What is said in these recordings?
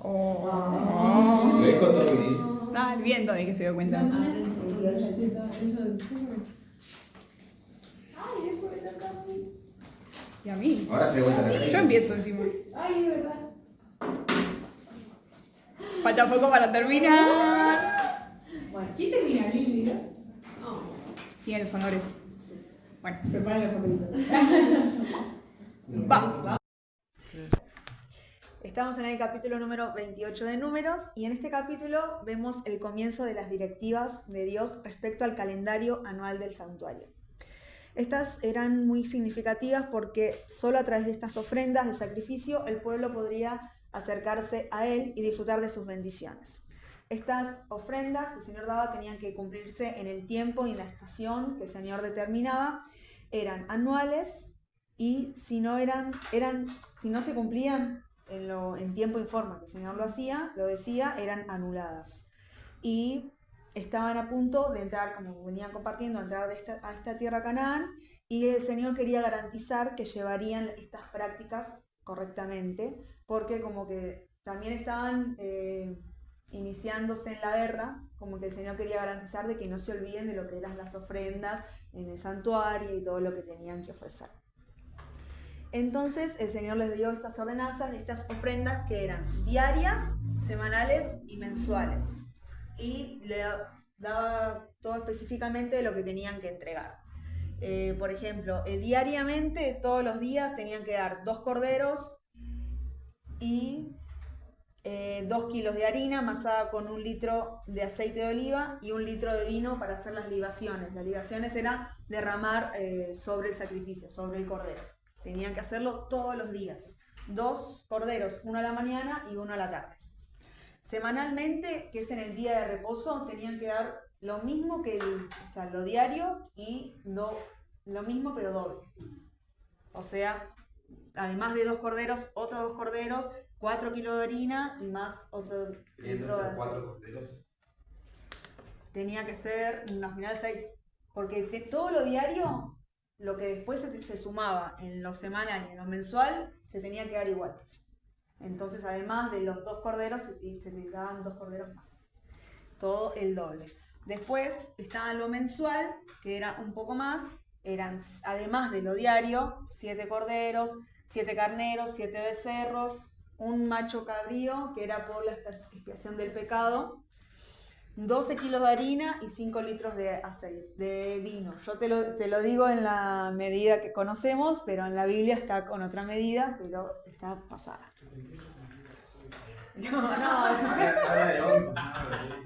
Oh. Lo dijo todo bien. Ah, el viento el que se dio cuenta. Y a mí. Ahora se dio cuenta la Yo empiezo encima. Ay, de verdad. Falta poco para terminar. Bueno, ¿quién termina, Lili, no? Tiene los honores. Bueno, Preparen los papelitos. va. Estamos en el capítulo número 28 de Números y en este capítulo vemos el comienzo de las directivas de Dios respecto al calendario anual del santuario. Estas eran muy significativas porque solo a través de estas ofrendas de sacrificio el pueblo podría acercarse a Él y disfrutar de sus bendiciones. Estas ofrendas que el Señor daba tenían que cumplirse en el tiempo y en la estación que el Señor determinaba, eran anuales y si no se cumplían en tiempo y forma que el Señor lo decía, eran anuladas. Y estaban a punto de entrar, como venían compartiendo, a esta tierra Canaán, y el Señor quería garantizar que llevarían estas prácticas correctamente, porque como que también estaban iniciándose en la guerra, como que el Señor quería garantizar de que no se olviden de lo que eran las ofrendas en el santuario y todo lo que tenían que ofrecer. Entonces el Señor les dio estas ordenanzas de estas ofrendas que eran diarias, semanales y mensuales. Y le daba todo específicamente de lo que tenían que entregar. Por ejemplo, diariamente, todos los días tenían que dar 2 corderos y 2 kilos de harina amasada con 1 litro de aceite de oliva y 1 litro de vino para hacer las libaciones. Las libaciones era derramar sobre el sacrificio, sobre el cordero. Tenían que hacerlo todos los días. 2 corderos, 1 a la mañana y 1 a la tarde. Semanalmente, que es en el día de reposo, tenían que dar lo mismo que lo diario y lo mismo pero doble. O sea, además de 2 corderos, otros 2 corderos, 4 kilos de harina y más otro litro de aceite. 4 corderos. Tenía que ser, al final 6. Porque de todo lo diario, lo que después se sumaba en lo semanal y en lo mensual, se tenía que dar igual. Entonces, además de los 2 corderos, se te daban 2 corderos más. Todo el doble. Después estaba lo mensual, que era un poco más. Eran, además de lo diario, 7 corderos, 7 carneros, 7 becerros, un macho cabrío, que era por la expiación del pecado, 12 kilos de harina y 5 litros de aceite, de vino. Yo te lo digo en la medida que conocemos, pero en la Biblia está con otra medida, pero está pasada.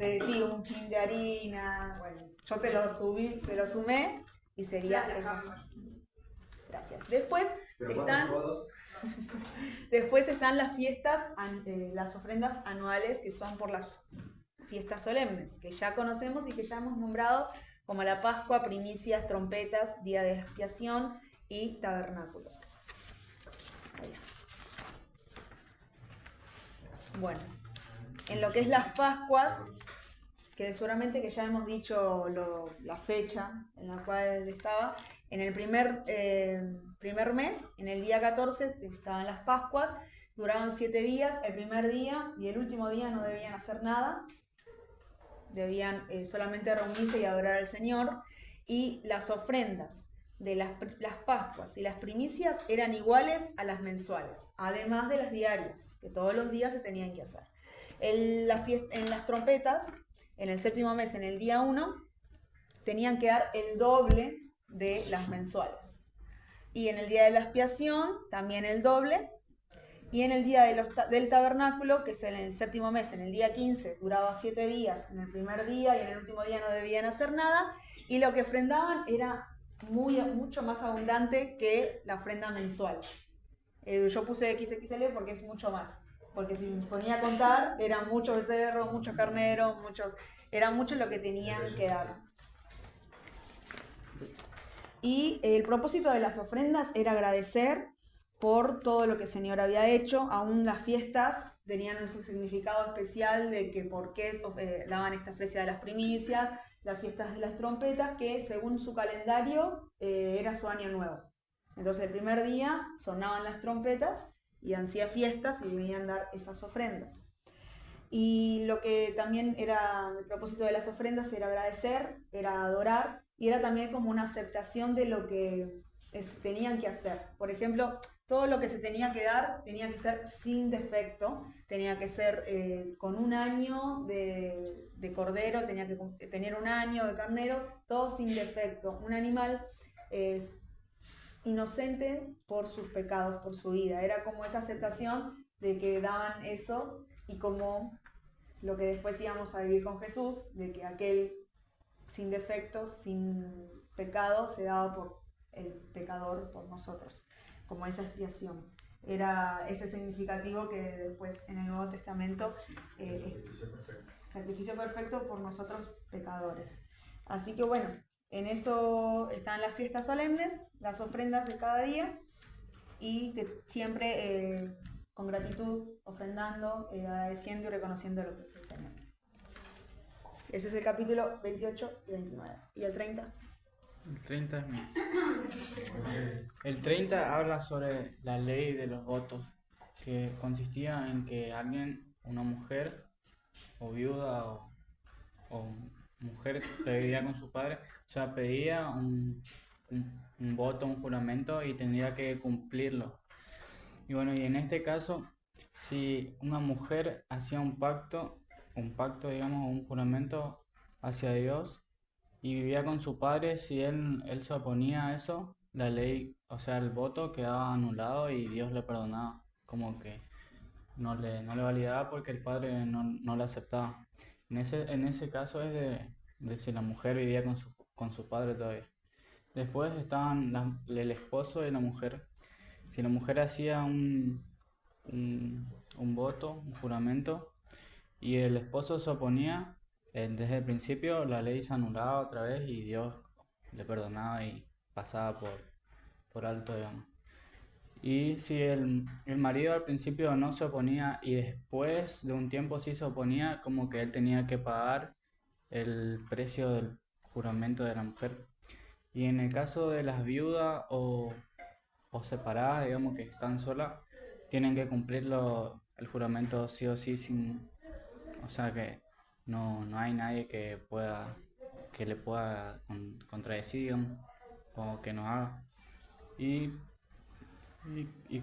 Sí, un kin de harina. Bueno, yo te lo sumé y sería esas. Gracias. Después están las fiestas, las ofrendas anuales, que son por las fiestas solemnes, que ya conocemos y que ya hemos nombrado, como la Pascua, primicias, trompetas, día de la expiación y tabernáculos. Bueno, en lo que es las Pascuas, que seguramente que ya hemos dicho la fecha en la cual estaba, en el primer mes, en el día 14, estaban las Pascuas, duraban 7 días, el primer día y el último día no debían hacer nada, debían solamente reunirse y adorar al Señor, y las ofrendas de las Pascuas y las primicias eran iguales a las mensuales, además de las diarias, que todos los días se tenían que hacer. En las trompetas, en el 7º mes, en el día 1, tenían que dar el doble de las mensuales. Y en el día de la expiación, también el doble. Y en el día del tabernáculo, que es en el 7º mes, en el día 15, duraba 7 días, en el primer día y en el último día no debían hacer nada. Y lo que ofrendaban era mucho más abundante que la ofrenda mensual. Yo puse XXL porque es mucho más. Porque si me ponía a contar, era mucho becerro, mucho carnero, era mucho lo que tenían que dar. Y el propósito de las ofrendas era agradecer por todo lo que el Señor había hecho. Aún las fiestas tenían un significado especial de que por qué daban esta fiesta de las primicias, las fiestas de las trompetas, que según su calendario era su año nuevo. Entonces el primer día sonaban las trompetas y hacía fiestas y venían a dar esas ofrendas. Y lo que también era el propósito de las ofrendas era agradecer, era adorar y era también como una aceptación de lo que tenían que hacer. Por ejemplo, todo lo que se tenía que dar tenía que ser sin defecto, tenía que ser con un año de cordero, tenía que tener un año de carnero, todo sin defecto. Un animal es inocente por sus pecados, por su vida. Era como esa aceptación de que daban eso y como lo que después íbamos a vivir con Jesús, de que aquel sin defectos, sin pecado, se daba por el pecador, por nosotros, como esa expiación. Era ese significativo que después en el Nuevo Testamento sacrificio perfecto por nosotros pecadores. Así que bueno, en eso están las fiestas solemnes, las ofrendas de cada día y que siempre con gratitud, ofrendando, agradeciendo y reconociendo lo que es el Señor. Ese es el capítulo 28 y 29. ¿Y el 30? El 30 es mío. El 30 habla sobre la ley de los votos, que consistía en que alguien, una mujer o viuda o mujer que vivía con su padre, o sea, pedía un voto, un juramento y tendría que cumplirlo. Y bueno, y en este caso, si una mujer hacía un pacto, digamos, un juramento hacia Dios y vivía con su padre, si él se oponía a eso, la ley, o sea, el voto quedaba anulado y Dios le perdonaba, como que no le validaba porque el padre no lo aceptaba. En ese caso es de si la mujer vivía con su padre todavía. Después estaban el esposo y la mujer. Si la mujer hacía un voto, un juramento, y el esposo se oponía, desde el principio la ley se anulaba otra vez y Dios le perdonaba y pasaba por alto, digamos. Y si el marido al principio no se oponía y después de un tiempo sí se oponía, como que él tenía que pagar el precio del juramento de la mujer. Y en el caso de las viudas o separadas, digamos que están solas, tienen que cumplir el juramento sí o sí, o sea que no hay nadie que le pueda contradecir, digamos, o que nos haga. Y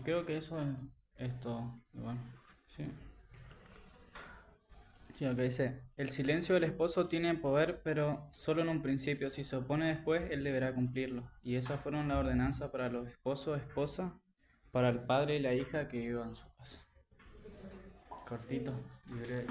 creo que eso es todo. Y bueno, sí. Sí, acá dice, el silencio del esposo tiene poder, pero solo en un principio. Si se opone después, él deberá cumplirlo. Y esas fueron las ordenanzas para los esposos, esposas, para el padre y la hija que vivan en su casa. Cortito y breve.